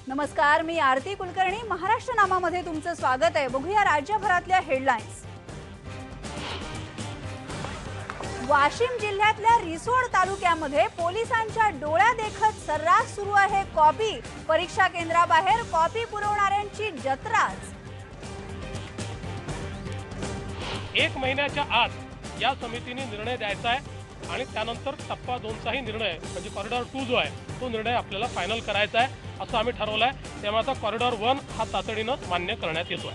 नमस्कार, मी आरती कुलकर्णी. महाराष्ट्र नामामध्ये तुमचं स्वागत आहे. बघूया राज्यभरातल्या हेडलाईन्स. वाशिम जिल्ह्यातल्या रिसोड तालुक्यामध्ये पोलिसांच्या डोळ्या देखत सर्रास सुरू आहे कॉपी. परीक्षा केंद्राबाहेर कॉपी पुरवणाऱ्यांची जत्राच. 1 महिन्याच्या आत या समितीने निर्णय द्यायचा आहे आणि त्यानंतर टप्पा 2चाही निर्णय म्हणजे कॉरिडॉर 2 जो आहे तो निर्णय आपल्याला फायनल करायचा आहे असं आम्ही ठरवलंय. त्यामुळे आता कॉरिडॉर 1 हा तातडीनं मान्य करण्यात येतोय.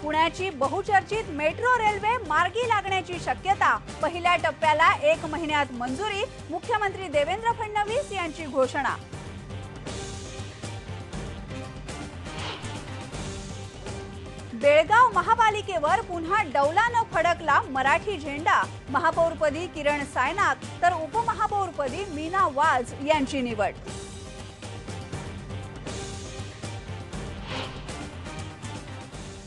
पुण्याची बहुचर्चित मेट्रो रेल्वे मार्गी लागण्याची शक्यता. पहिल्या टप्प्याला 1 महिन्यात मंजुरी. मुख्यमंत्री देवेंद्र फडणवीस यांची घोषणा. बेळगाव महापालिकेवर पुन्हा डौलानं फडकला मराठी झेंडा. महापौरपदी किरण सायनाक तर उपमहापौरपदी मीना वाज यांची निवड.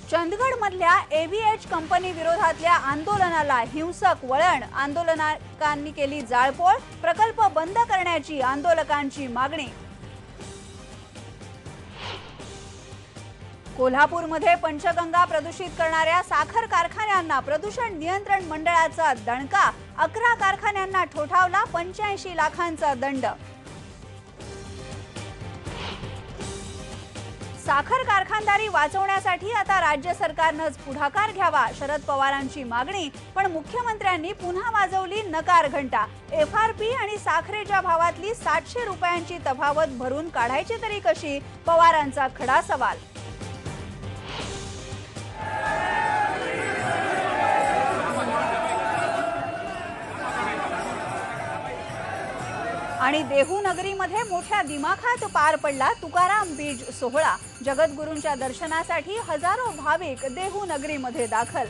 चंदगडमधल्या एव्हीएच कंपनी विरोधातल्या आंदोलनाला हिंसक वळण. आंदोलकांनी केली जाळपोळ. प्रकल्प बंद करण्याची आंदोलकांची मागणी. कोल्हापूरमध्ये पंचगंगा प्रदूषित करणाऱ्या साखर कारखान्यांना प्रदूषण नियंत्रण मंडळाचा दणका. 11 कारखान्यांना ठोठावला 85 लाखांचा दंड. साखर कारखानदारी वाचवण्यासाठी आता राज्य सरकारनंच पुढाकार घ्यावा. शरद पवारांची मागणी. पण मुख्यमंत्र्यांनी पुन्हा वाजवली नकार घंटा. एफआरपी आणि साखरेच्या भावातली 700 रुपयांची तफावत भरून काढायची तरी कशी, पवारांचा खडा सवाल. आणि देहू नगरीमध्ये मोठ्या दिमाखात पार पडला तुकाराम बीज सोहळा. जगद्गुरूंच्या दर्शनासाठी हजारो भाविक देहू नगरीमध्ये दाखल.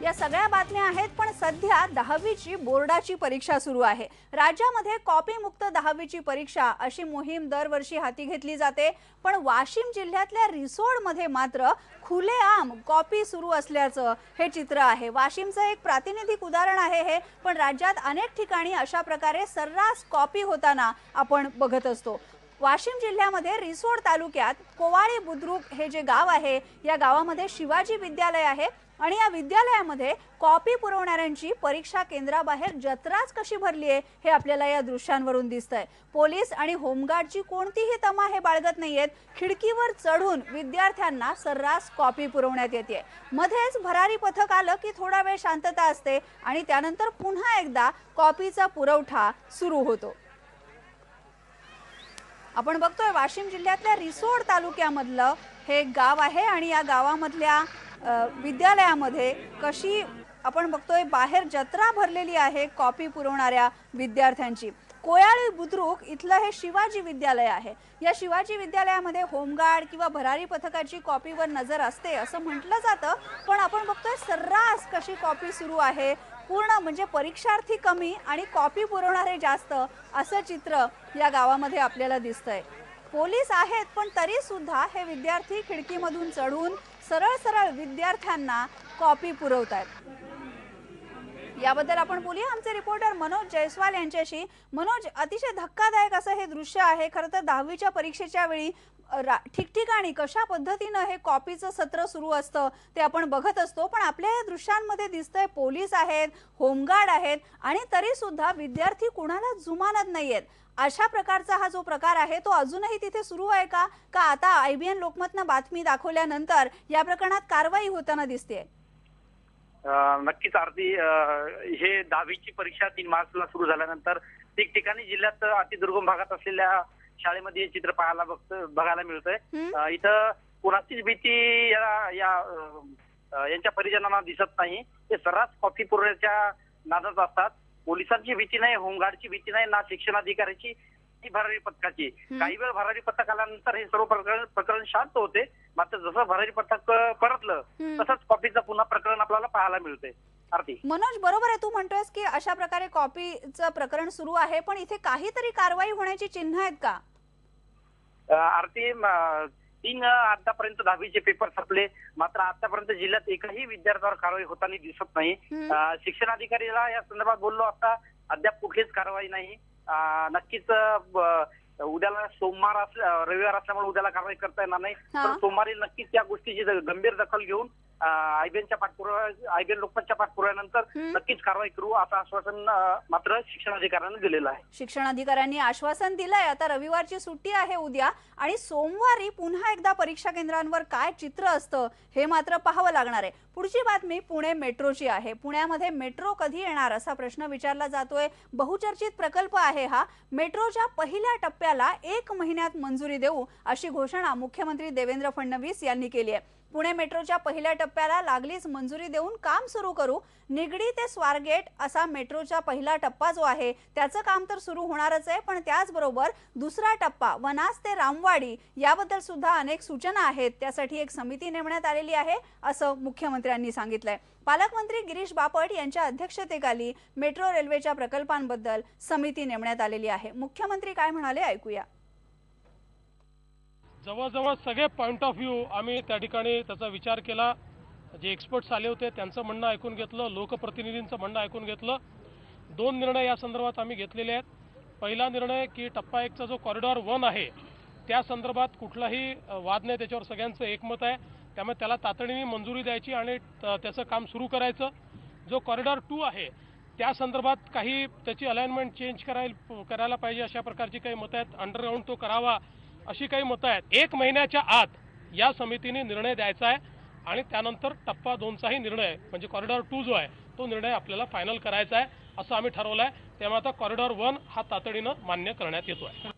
या सगळ्या बातम्या आहेत. पण सध्या 10वीची बोर्डाची परीक्षा सुरू आहे. राज्यामध्ये कॉपी मुक्त 10वीची परीक्षा अशी मोहीम दरवर्षी हाती घेतली जाते. पण वाशिम जिल्ह्यातल्या रिसोडमध्ये मात्र खुलेआम कॉपी सुरू असल्याचं हे चित्र आहे. वाशिमचं एक प्रातिनिधिक उदाहरण आहे हे. पण राज्यात अनेक ठिकाणी अशा प्रकारे सर्रास कॉपी होताना आपण बघत असतो. वाशिम जिल्ह्यामध्ये रिसोड तालुक्यात कोवाळी बुद्रुक हे जे गाव आहे, या गावामध्ये शिवाजी विद्यालय आहे आणि या विद्यालयामध्ये कॉपी पुरवणाऱ्यांची परीक्षा केंद्राबाहेर जत्राच कशी भरली आहे हे आपल्याला या दृश्यांवरून दिसतंय. पोलीस आणि होमगार्डची कोणतीही तमा हे बाळगत नाहीयेत. खिडकीवर चढून विद्यार्थ्यांना सर्रास कॉपी पुरवण्यात येते. मध्येच भरारी पथक आलं की थोडा वेळ शांतता असते आणि त्यानंतर पुन्हा एकदा कॉपीचा पुरवठा सुरू होतो. आपण बघतोय वाशिम जिल्ह्यातल्या रिसोड तालुक्यामधलं हे गाव आहे आणि या गावामधल्या विद्यालयामध्ये कशी आपण बघतोय बाहेर जत्रा भरलेली आहे कॉपी पुरवणाऱ्या विद्यार्थ्यांची. कोयाळी बुद्रुक इथलं हे शिवाजी विद्यालय आहे. या शिवाजी विद्यालयामध्ये होमगार्ड किंवा भरारी पथकाची कॉपीवर नजर असते असं म्हटलं जातं. पण आपण बघतोय सर्रास कशी कॉपी सुरू आहे. पूर्ण म्हणजे परीक्षार्थी कमी आणि कॉपी पुरवणारे जास्त असं चित्र या गावामध्ये आपल्याला दिसतंय. पोलीस आहेत पण तरी सुद्धा हे विद्यार्थी खिडकीमधून चढून सरळ सरळ विद्यार्थ्यांना कॉपी पुरवतात. याबद्दल आपण बोलूया आमचे रिपोर्टर मनोज जयस्वाल यांच्याशी. मनोज, अतिशय धक्कादायक असं हे दृश्य आहे. खरं तर 10वीच्या परीक्षेच्या वेळी ठिकठिकाणी कशा पद्धतीनं हे कॉपीचं सत्र सुरू असतं ते आपण बघत असतो. पण आपल्या या दृश्यांमध्ये दिसतंय पोलीस आहेत, होमगार्ड आहेत आणि तरी सुद्धा विद्यार्थी कुणाला जुमानत नाहीयेत. अशा प्रकारचा हा जो प्रकार आहे तो अजूनही तिथे सुरू आहे का? का आता IBN लोकमतनं बातमी दाखवल्यानंतर या प्रकरणात कारवाई होताना दिसते? नक्कीच आरती, हे 10वीची परीक्षा 3 मार्चला सुरू झाल्यानंतर ठिकठिकाणी जिल्ह्यात अतिदुर्गम भागात असलेल्या शाळेमध्ये हे चित्र बघायला मिळतंय. इथं कोणाचीच भीती यांच्या परिजनांना दिसत नाही. ते सर्रास कॉपी पुरवण्याच्या नादात असतात. पोलिसांची भीती नाही, होमगार्डची भीती नाही, ना शिक्षणाधिकाऱ्याची, भरारी पथकाची. काही वेळ भरारी पथक आल्यानंतर हे सर्व प्रकरण शांत होते. मात्र जसं भरारी पथक परतलं तसंच कॉपीचं पुन्हा प्रकरण आपल्याला पाहायला मिळते. आरती, मनोज, बरोबर आहे तू म्हणतोयस की अशा प्रकारे कॉपीचं प्रकरण सुरू आहे. पण इथे काहीतरी कारवाई होण्याची चिन्ह आहेत का? आरती, 3 आतापर्यंत 10वीचे पेपर संपले, मात्र आतापर्यंत जिल्ह्यात एकही विद्यार्थ्यावर कारवाई होताना दिसत नाही. शिक्षणाधिकारीला या संदर्भात बोललो असता अद्याप कुठलीच कारवाई नाही. नक्कीच उद्याला रविवार असल्यामुळे उद्याला कारवाई करता येणार नाही, तर सोमवारी नक्कीच या गोष्टीची गंभीर दखल घेऊन आयबीएन लोकमतच्या पाठपुराव्यानंतर नक्कीच कारवाई करू असं आश्वासन मात्र शिक्षणाधिकाऱ्यांनी दिलेलं आहे. शिक्षणाधिकाऱ्यांनी आश्वासन दिलंय. आता रविवारची सुट्टी आहे उद्या आणि सोमवारी पुन्हा एकदा परीक्षा केंद्रांवर काय चित्र असतं हे मात्र पाहावं लागणार आहे. पुढची बातमी पुणे मेट्रोची आहे. पुण्यामध्ये मेट्रो कधी येणार असा प्रश्न विचारला जातोय. बहुचर्चित प्रकल्प आहे हा. मेट्रोच्या पहिल्या टप्प्याला 1 महिन्यात मंजुरी देऊ अशी घोषणा मुख्यमंत्री देवेंद्र फडणवीस यांनी केली आहे. पुणे मेट्रोच्या पहिल्या टप्प्याला लागलीच मंजुरी देऊन काम सुरू करू. निगडी ते स्वारगेट असा मेट्रोचा पहिला टप्पा जो आहे त्याचं काम तर सुरू होणारच आहे, पण त्याचबरोबर दुसरा टप्पा वनाज ते रामवाडी याबद्दल सुद्धा अनेक सूचना आहेत. त्यासाठी एक समिती नेमण्यात आलेली आहे असं मुख्यमंत्र्यांनी सांगितलंय. पालकमंत्री गिरीश बापट यांच्या अध्यक्षतेखाली मेट्रो रेल्वेच्या प्रकल्पांबद्दल समिती नेमण्यात आलेली आहे. मुख्यमंत्री काय म्हणाले ऐकूया. जवळजवळ सगळे पॉइंट ऑफ व्ह्यू आम्ही त्या ठिकाणी त्याचा विचार केला. जे एक्सपर्ट्स आले होते त्यांचं म्हणणं ऐकून घेतलं, लोकप्रतिनिधींचं म्हणणं ऐकून घेतलं. 2 निर्णय या संदर्भात आम्ही घेतलेले आहेत. पहिला निर्णय की टप्पा 1चा जो कॉरिडॉर 1 आहे त्या संदर्भात कुठलाही वाद नाही, त्याच्यावर सगळ्यांचं एकमत आहे. त्यामुळे त्याला तातडीने मंजुरी द्यायची आणि त्याचं काम सुरू करायचं. जो कॉरिडॉर 2 आहे त्या संदर्भात काही त्याची अलाइनमेंट चेंज करायला पाहिजे अशा प्रकारची काही मतं आहेत. अंडरग्राऊंड तो करावा अशी काही मतं आहेत. 1 महिन्याच्या आत या समितीने निर्णय द्यायचा आहे आणि त्यानंतर टप्पा 2चाही निर्णय म्हणजे कॉरिडॉर 2 जो आहे तो निर्णय आपल्याला फायनल करायचा आहे असं आम्ही ठरवलं आहे. त्यामुळे आता कॉरिडॉर 1 हा तातडीनं मान्य करण्यात येतो आहे.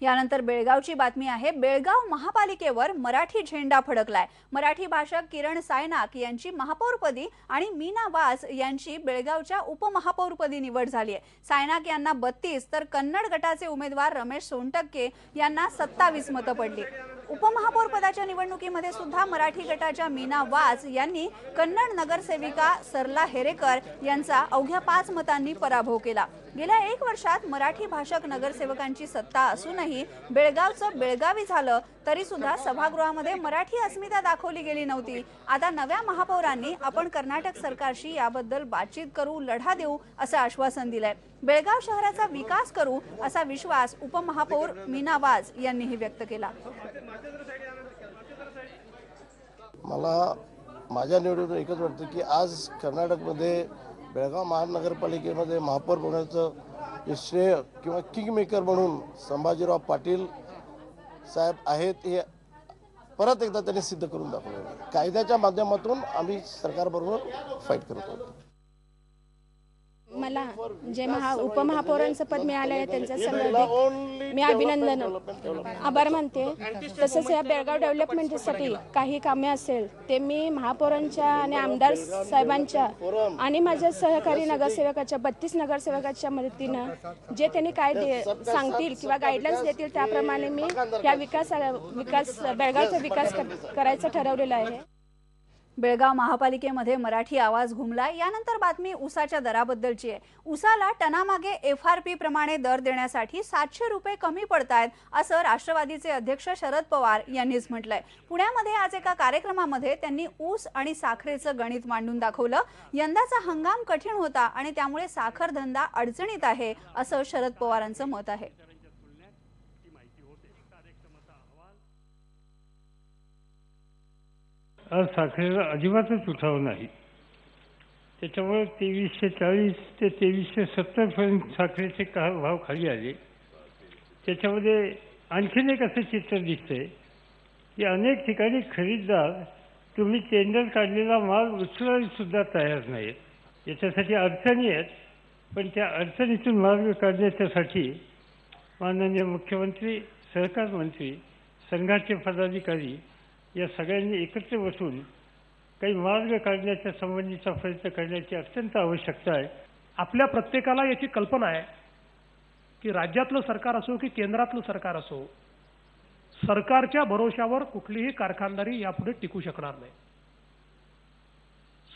यानंतर बेळगावची बातमी आहे. बेळगाव महापालिकेवर मराठी झेंडा फडकलाय. मराठी भाषक किरण सायनाक यांची महापौरपदी आणि मीना वास यांची बेळगावच्या उपमहापौरपदी निवड झाली आहे. सायनाक यांना 32 तर कन्नड गटाचे उमेदवार रमेश सोनटक्के यांना 27 मतं पडली. उपमहापौर पदाच्या निवडणुकीमध्ये सुद्धा मराठी गटाच्या मीना वास यांनी कन्नड नगरसेविका सरला हेरेकर यांचा अवघ्या 5 मतांनी पराभव केला. गेल्या 1 वर्षात मराठी भाषक नगरसेवकांची सत्ता असूनही बेळगावचं बेळगावी झालं तरी सुद्धा सभागृहामध्ये मराठी अस्मिता दाखवली गेली नव्हती. आता नव्या महापौरांनी आपण कर्नाटक सरकारशी याबद्दल बातचीत करू, लढा देऊ असं आश्वासन दिलंय. बेळगाव शहराचा विकास करू असा विश्वास उपमहापौर मीना वास यांनीही व्यक्त केला. मला माझ्या निवडून एकच वाटतं की आज कर्नाटकमध्ये बेळगाव महानगरपालिकेमध्ये महापौर होण्याचं जे श्रेय किंवा किंग मेकर म्हणून संभाजीराव पाटील साहेब आहेत हे परत एकदा त्यांनी सिद्ध करून दाखवलं. कायद्याच्या माध्यमातून आम्ही सरकारबरोबर फाईट करत आहोत. मला जे उपमहापौरांचं पद मिळालं आहे त्यांच्या संदर्भात मी अभिनंदन आभार मानते. तसंच या बेळगाव डेव्हलपमेंटसाठी काही कामे असेल ते मी महापौरांच्या आणि आमदार साहेबांच्या आणि माझ्या सहकारी नगरसेवकाच्या 32 नगरसेवकाच्या मदतीनं जे त्यांनी काय सांगतील किंवा गाईडलाईन्स देतील त्याप्रमाणे मी या बेळगावचा विकास करायचं ठरवलेलं आहे. बेळगाव महापालिकेमध्ये मराठी आवाज घुमला. यानंतर बातमी ऊसाच्या दराबद्दलची आहे. ऊसाला टनामागे FRP प्रमाणे दर देण्यासाठी 700 रुपये कमी पडतायत असं राष्ट्रवादीचे अध्यक्ष शरद पवार यांनीच म्हटलंय. पुण्यामध्ये आज एका कार्यक्रमामध्ये त्यांनी ऊस आणि साखरेचं गणित मांडून दाखवलं. यंदाचा हंगाम कठीण होता आणि त्यामुळे साखर धंदा अडचणीत आहे असं शरद पवारांचं मत आहे. आज साखरेला अजिबातच उठाव नाही. त्याच्यामुळे 2340 ते 2370 पर्यंत साखरेचे भाव खाली आले. त्याच्यामध्ये आणखीन एक असं चित्र दिसतंय की अनेक ठिकाणी खरीददार तुम्ही टेंडर काढलेला माल उचलायला सुद्धा तयार नाहीत. याच्यासाठी अडचणी आहेत, पण त्या अडचणीतून मार्ग काढण्यासाठी माननीय मुख्यमंत्री, सहकार मंत्री, संघाचे पदाधिकारी या सगळ्यांनी एकत्र बसून काही मार्ग काढण्याच्या संबंधीचा प्रयत्न करण्याची अत्यंत आवश्यकता आहे. आपल्या प्रत्येकाला याची कल्पना आहे की राज्यातलं सरकार असो की केंद्रातलं सरकार असो, सरकारच्या भरोश्यावर कुठलीही कारखानदारी यापुढे टिकू शकणार नाही.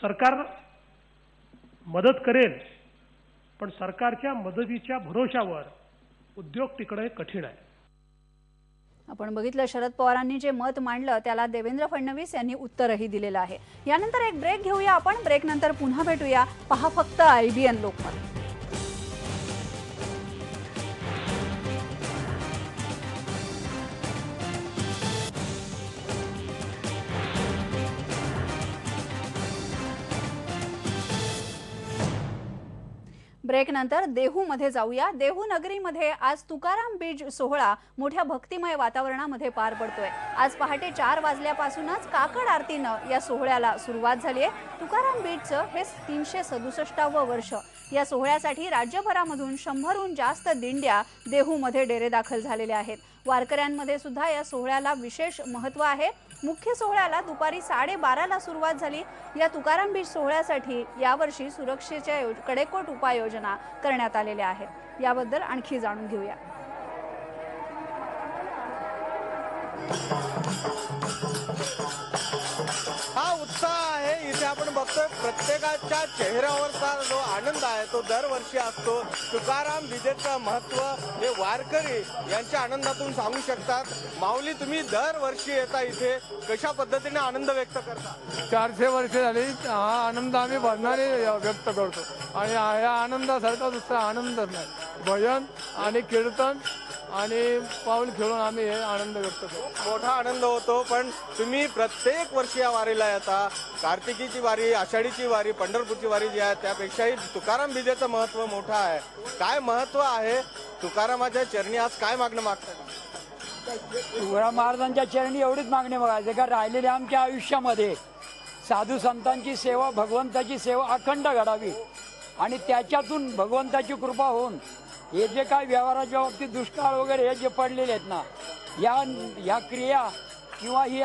सरकार मदत करेल, पण सरकारच्या मदतीच्या भरोश्यावर उद्योग टिकणं कठीण आहे. आपण बघितलं शरद पवारांनी जे मत मांडलं त्याला देवेंद्र फडणवीस यांनी उत्तरही दिलेलं आहे. यानंतर एक ब्रेक घेऊया आपण. ब्रेक नंतर पुन्हा भेटूया. पहा फक्त IBN लोकमत. ब्रेक नंतर देहूमध्ये जाऊया. देहू नगरीमध्ये आज तुकाराम बीज सोहळा मोठ्या भक्तिमय वातावरणामध्ये पार पडतोय. आज पहाटे 4 वाजल्यापासूनच काकड आरतीनं या सोहळ्याला सुरुवात झाली आहे. तुकाराम बीजचं हे 367वं वर्ष. या सोहळ्यासाठी राज्यभरामधून 100हून जास्त दिंड्या देहूमध्ये डेरेदाखल झालेल्या आहेत. वारकऱ्यांमध्ये सुद्धा या सोहळ्याला विशेष महत्त्व आहे. मुख्य सोहळ्याला दुपारी 12:30ला सुरुवात झाली. या तुकाराम बीज सोहळ्यासाठी यावर्षी सुरक्षेच्या कडेकोट उपाययोजना करण्यात आलेल्या आहेत. याबद्दल आणखी जाणून घेऊया. हा उत्साह आहे इथे आपण बघतोय. प्रत्येकाच्या चेहऱ्यावरचा जो आनंद आहे तो दरवर्षी असतो. तुकाराम बीजेचं महत्व हे वारकरी यांच्या आनंदातून सांगू शकतात. माऊली, तुम्ही दरवर्षी येता इथे, कशा पद्धतीने आनंद व्यक्त करता? 400 वर्ष झाली. हा आनंद आम्ही भरणारे व्यक्त करतो आणि या आनंदासारखा दुसरा आनंद नाही. भजन आणि कीर्तन आणि पाऊल खेळून आम्ही हे आनंद व्यक्त करतो. मोठा आनंद होतो. पण तुम्ही प्रत्येक वर्षी या वारीला येता. कार्तिकीची वारी, आषाढीची वारी, पंढरपूरची वारी जी आहे त्यापेक्षाही तुकाराम बीजेचं महत्व मोठं आहे. काय महत्व आहे तुकारामाच्या चरणी? आज काय मागणं मागतात? तुकाराम महाराजांच्या चरणी एवढीच मागणी बघायचं का राहिलेल्या आमच्या आयुष्यामध्ये साधू संतांची सेवा, भगवंताची सेवा अखंड घडावी आणि त्याच्यातून भगवंताची कृपा होऊन हे जे काय व्यवहाराच्या बाबतीत दुष्काळ वगैरे हे जे पडलेले आहेत ना, या क्रिया किंवा ही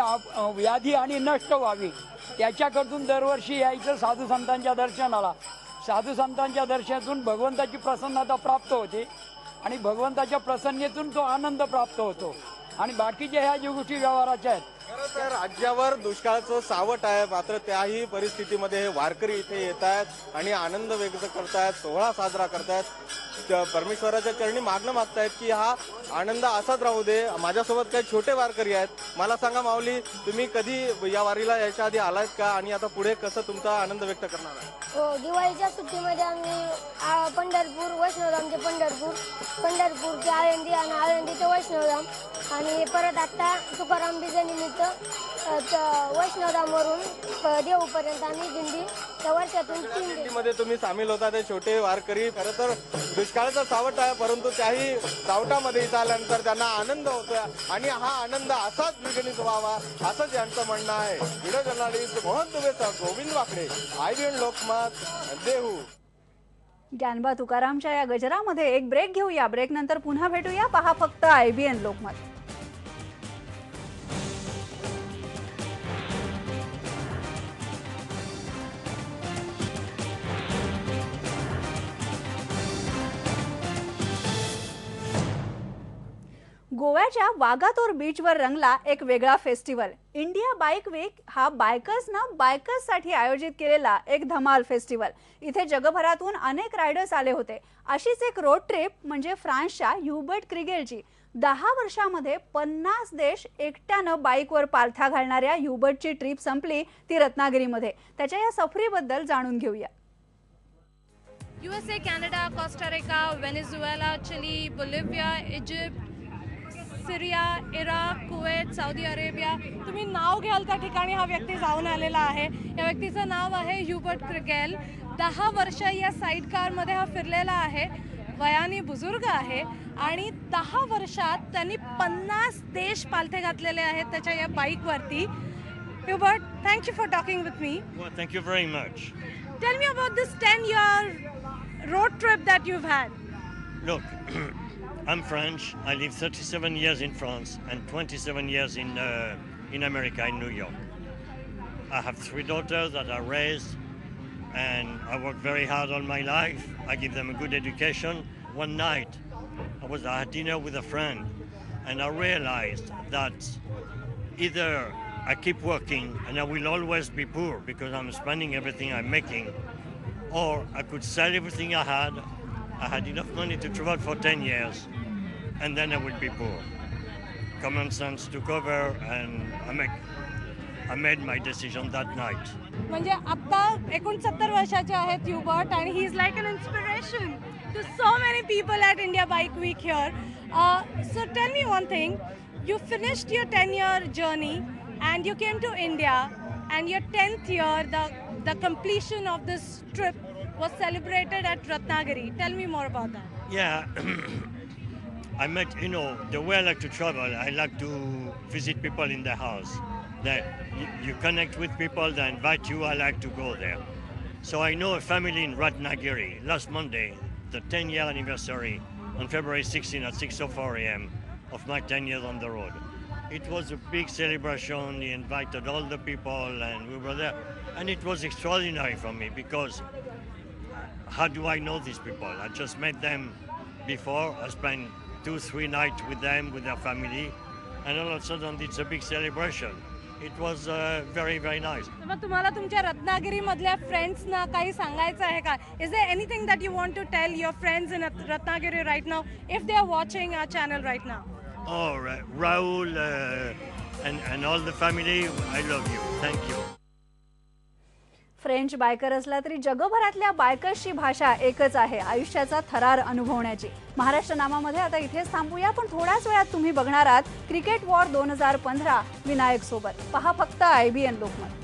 व्याधी आणि नष्ट व्हावी त्याच्याकडून दरवर्षी यायचं साधू संतांच्या दर्शनाला. साधू संतांच्या दर्शनातून भगवंताची प्रसन्नता प्राप्त होते आणि भगवंताच्या प्रसन्नतेतून तो आनंद प्राप्त होतो आणि बाकीच्या ह्या ज्या गोष्टी व्यवहाराच्या आहेत. खरं तर राज्यावर दुष्काळाचं सावट आहे, मात्र त्याही परिस्थितीमध्ये हे वारकरी इथे येत आहेत आणि आनंद व्यक्त करतायत, सोहळा साजरा करतायत. परमेश्वराच्या चरणी मागणं मागतायत की हा आनंद असाच राहू दे. माझ्यासोबत काही छोटे वारकरी आहेत. मला सांगा माऊली, तुम्ही कधी या वारीला याच्या आधी आलात का आणि आता पुढे कसं तुमचा आनंद व्यक्त करणार आहे? हो, दिवाळीच्या सुट्टीमध्ये आम्ही पंढरपूर, वैष्णवधाम ते पंढरपूर ते आळंदी आणि आळंदी ते वैष्णवधाम आणि परत आता तुकाराम बीजेनिमित्त वैष्णवधामवरून देऊपर्यंत आम्ही दिंडी त्या वर्षातून 3 दिंडीमध्ये तुम्ही सामील होता. ते छोटे वारकरी खरं तर दुष्काळाचा सावट आहे, परंतु त्याही सावटामध्ये इथं आल्यानंतर त्यांना आनंद होतोय आणि हा आनंद असाच द्विगुणित व्हावा असंच यांचं म्हणणं आहे. व्हिडिओ जर्नलिस्ट मोहन दुबेसह गोविंद वाकडे, IBN लोकमत, देहू. ज्ञानबा तुकारामच्या या गजरामध्ये एक ब्रेक घेऊया. ब्रेक नंतर पुन्हा भेटूया. पहा फक्त IBN लोकमत. गोव्याच्या वागातोर बीचवर रंगला एक वेगळा फेस्टिवल. इंडिया बाईक वीक हा बायकर्ससाठी आयोजित केलेला एक धमाल फेस्टिवल. इथे जगभरातून अनेक रायडर्स आले होते. अशीच एक रोड ट्रिप म्हणजे फ्रान्सच्या ह्युबर्ट क्रिगेलची. 10 वर्षामध्ये 50 देश एकट्यानं बाईकवर पालथा घालणाऱ्या ह्युबर्टची ट्रिप संपली ती रत्नागिरीमध्ये. त्याच्या या सफरीबद्दल जाणून घेऊया. USA, Canada, Costa Rica, Venezuela, Chile, Bolivia, Egypt, Syria, Iraq, Kuwait, Saudi Arabia. तुम्ही नाव घ्याल त्या ठिकाणी हा व्यक्ती जाऊन आलेला आहे. या व्यक्तीचं नाव आहे ह्युबर्ट क्रिगेल. 10 वर्ष या साईड कारमध्ये हा फिरलेला आहे. वयाने बुजुर्ग आहे आणि 10 वर्षात त्यांनी 50 देश पालथे घातलेले आहेत त्याच्या या बाईकवरती. Hubert, thank you for talking with me. Thank you very much. Tell me about this 10-year road trip that you've had. Look, I'm French. I lived 37 years in France and 27 years in America, in New York. I have 3 daughters that are raised, and I work very hard all my life. I give them a good education. One night, I was at dinner with a friend, and I realized that either I keep working and I will always be poor because I'm spending everything I'm making, or I could sell everything I had. I had enough money to travel for 10 years, and then I would be poor. common sense took over, and I made my decision that night. म्हणजे आता 69 वर्षाचे आहेत Hubert आणि he is like an inspiration to so many people at India bike week here. So tell me one thing, you finished your 10-year journey and you came to India, and your 10th year, the completion of this trip was celebrated at Ratnagiri. Tell me more about that. Yeah, I met, the way I like to travel, I like to visit people in their house. You connect with people, they invite you, I like to go there. So I know a family in Ratnagiri. Last Monday, the 10-year anniversary, on February 16 at 6:04 a.m. of my 10 years on the road. It was a big celebration. He invited all the people and we were there. And it was extraordinary for me because how do I know these people? I just met them before. I spent 2-3 nights with them, with their family. And all of a sudden it's a big celebration. It was very, very nice. मग तुम्हाला तुमच्या रत्नागिरी मधल्या फ्रेंड्सना काही सांगायचं आहे का? Is there anything that you want to tell your friends in Ratnagiri right now if they are watching our channel right now? Oh, Raul and all the family, I love you. Thank you. French biker असला तरी जगभरातल्या बायकर्सची भाषा एकच आहे, आयुष्याचा थरार अनुभवण्याची. महाराष्ट्र नामामध्ये आता इथेच थांबूया, पण थोड्याच वेळात तुम्ही बघणार आहात क्रिकेट वॉर 2015 विनायक सोबत. पहा फक्त IBN लोकमत.